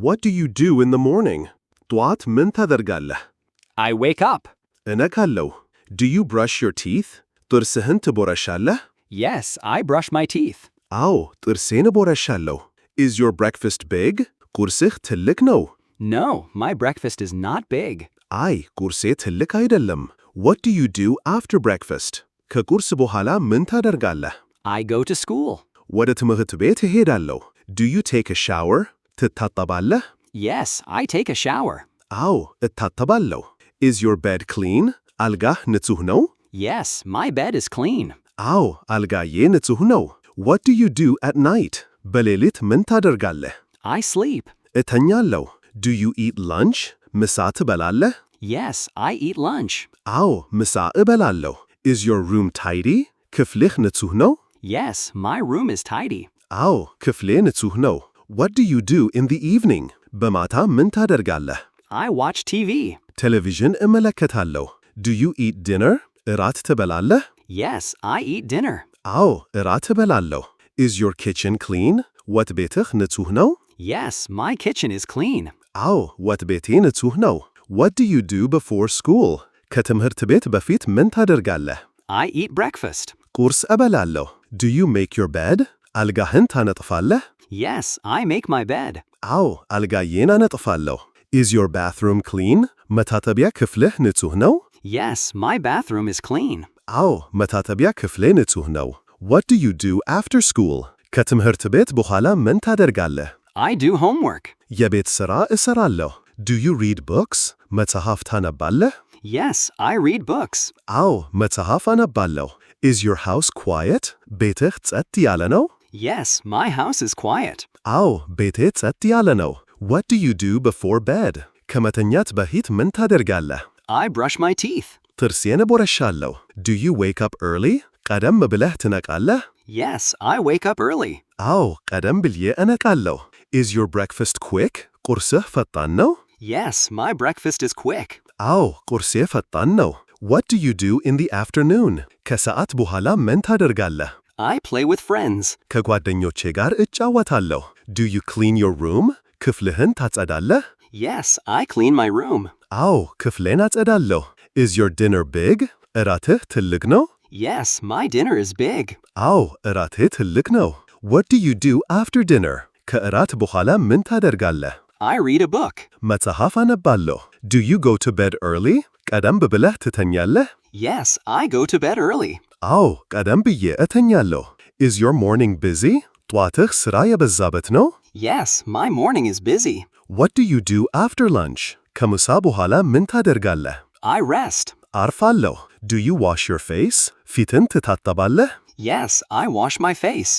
What do you do in the morning? ጠዋት ምን ታደርጋለህ? I wake up. እነቃለሁ። Do you brush your teeth? ጥርስህን ትቦረሻለህ? Yes, I brush my teeth. አዎ፣ ጥርሴን እቦረሻለሁ። Is your breakfast big? ቁርስህ ትልቅ ነው? No, my breakfast is not big. አይ፣ ቁርሴ ትልቅ አይደለም። What do you do after breakfast? ከቁርስ በኋላ ምን ታደርጋለህ? I go to school. ወደ ትምህርት ቤት እሄዳለሁ። Do you take a shower? ትታጠባለህ? Yes, I take a shower. አዎ፣ እታጠባለሁ። Is your bed clean? አልጋህ ንጹህ ነው? Yes, my bed is clean. አዎ፣ አልጋዬ ንጹህ ነው። What do you do at night? በሌሊት ምን ታደርጋለህ? I sleep. እተኛለሁ። Do you eat lunch? ምሳ ትበላለህ? Yes, I eat lunch. አዎ፣ ምሳ እበላለሁ። Is your room tidy? ክፍልህ ንጹህ ነው? Yes, my room is tidy. አዎ፣ ክፍሌ ንጹህ ነው። What do you do in the evening? በማታ ምን ታደርጋለህ? I watch TV. ቴሌቪዥን እመለከታለሁ። Do you eat dinner? እራት ትበላለህ? Yes, I eat dinner. አዎ፣ እራት እበላለሁ። Is your kitchen clean? ወጥ ቤትህ ንጹህ ነው? Yes, my kitchen is clean. አዎ፣ ወጥ ቤቴ ንጹህ ነው። What do you do before school? ከትምህርት ቤት በፊት ምን ታደርጋለህ? I eat breakfast. ቁርስ እበላለሁ። Do you make your bed? አልጋህን ታነጥፋለህ? Yes, I make my bed. አዎ፣ አልጋዬን አነጥፋለሁ። Is your bathroom clean? መታጠቢያ ክፍልህ ንጹህ ነው? Yes, my bathroom is clean. አዎ፣ መታጠቢያ ክፍሌ ንጹህ ነው። What do you do after school? ከትምህርት ቤት በኋላ ምን ታደርጋለህ? I do homework. የቤት ሥራ እሰራለሁ። Do you read books? መጽሐፍ ታነባለህ? Yes, I read books. አዎ፣ መጽሐፍ አነባለሁ። Is your house quiet? ቤትህ ጸጥ ያለ ነው? Yes, my house is quiet. አዎ፣ ቤቴ ጸጥ ያለ ነው። What do you do before bed? ከመተኛት በፊት ምን ታደርጋለህ? I brush my teeth. ጥርሴን እቦረሻለሁ። Do you wake up early? ቀደም ብለህ ትነቃለህ? Yes, I wake up early. አዎ፣ ቀደም ብዬ እነቃለሁ። Is your breakfast quick? ቁርስህ ፈጣን ነው? Yes, my breakfast is quick. አዎ፣ ቁርሴ ፈጣን ነው። What do you do in the afternoon? ከሰዓት በኋላ ምን ታደርጋለህ? I play with friends. ከጓደኞቼ ጋር እጫወታለሁ። Do you clean your room? ክፍልህን ታጸዳለህ? Yes, I clean my room. አዎ፣ ክፍሌን አጸዳለሁ። Is your dinner big? እራትህ ትልቅ ነው? Yes, my dinner is big. አዎ፣ እራቴ ትልቅ ነው። What do you do after dinner? ከእራት በኋላ ምን ታደርጋለህ? I read a book. መጽሐፍ አነባለሁ። Do you go to bed early? ቀደም ብለህ ትተኛለህ? Yes, I go to bed early. አዎ፣ ቀደም ብዬ እተኛለሁ። Is your morning busy? ጠዋትህ ሥራ የበዛበት ነው? Yes, my morning is busy. What do you do after lunch? ከምሳ በኋላ ምን ታደርጋለህ? I rest. አርፋለሁ። Do you wash your face? ፊትን ትታጠባለህ? Yes, I wash my face.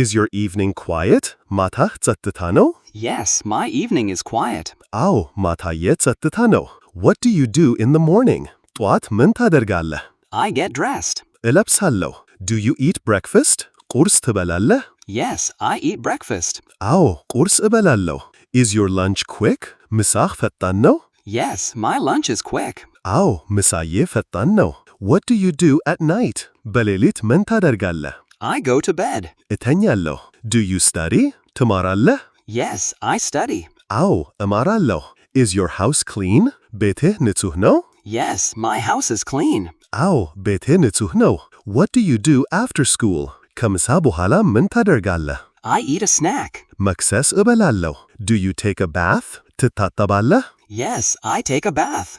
Is your evening quiet? ማታህ ጸጥታ ነው? Yes, my evening is quiet. አዎ፣ ማታዬ ጸጥታ ነው። What do you do in the morning? ጠዋት ምን ታደርጋለህ? I get dressed. እለብሳለሁ። Do you eat breakfast? ቁርስ ትበላለህ? Yes, I eat breakfast. አዎ፣ ቁርስ እበላለሁ። Is your lunch quick? ምሳህ ፈጣን ነው? Yes, my lunch is quick. አዎ፣ ምሳዬ ፈጣን ነው። What do you do at night? በሌሊት ምን ታደርጋለህ? I go to bed. እተኛለሁ። Do you study? ትማራለህ? Yes, I study. አዎ፣ እማራለሁ። Is your house clean? ቤትህ ንጹህ ነው? Yes, my house is clean. አዎ፣ ቤቴ ንጹህ ነው። What do you do after school? ከምሳ በኋላ ምን ታደርጋለህ? I eat a snack. መክሰስ እበላለሁ። Do you take a bath? ትታጠባለህ? Yes, I take a bath.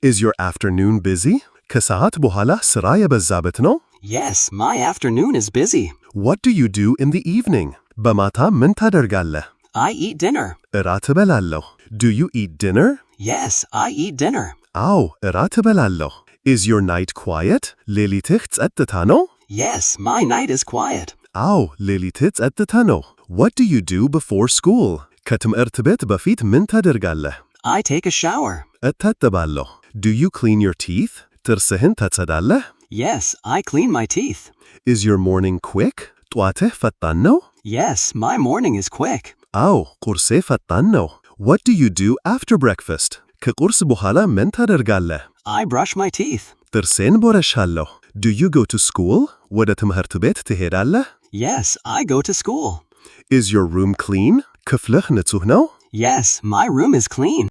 Is your afternoon busy? ከሰዓት በኋላ ሥራ የበዛበት ነው? Yes, my afternoon is busy. What do you do in the evening? በማታ ምን ታደርጋለህ? I eat dinner. እራት እበላለሁ። Do you eat dinner? Yes, I eat dinner. አዎ፣ እራት እበላለሁ። Is your night quiet? ሌሊትህ ጸጥታ ነው? Yes, my night is quiet. አዎ፣ ሌሊትህ ጸጥታ ነው። What do you do before school? ከትምህርት ቤት በፊት ምን ታደርጋለህ? I take a shower. እታጠባለሁ። Do you clean your teeth? ጥርስህን ታጸዳለህ? Yes, I clean my teeth. Is your morning quick? ጠዋትህ ፈጣን ነው? Yes, my morning is quick. አዎ፣ ቁርሴ ፈጣን ነው። What do you do after breakfast? ከቁርስ በኋላ ምን ታደርጋለህ? I brush my teeth. ጥርሴን ቦረሻለሁ። Do you go to school? ወደ ትምህርት ቤት ትሄዳለህ? Yes, I go to school. Is your room clean? ክፍልህ ንጹህ ነው? Yes, my room is clean.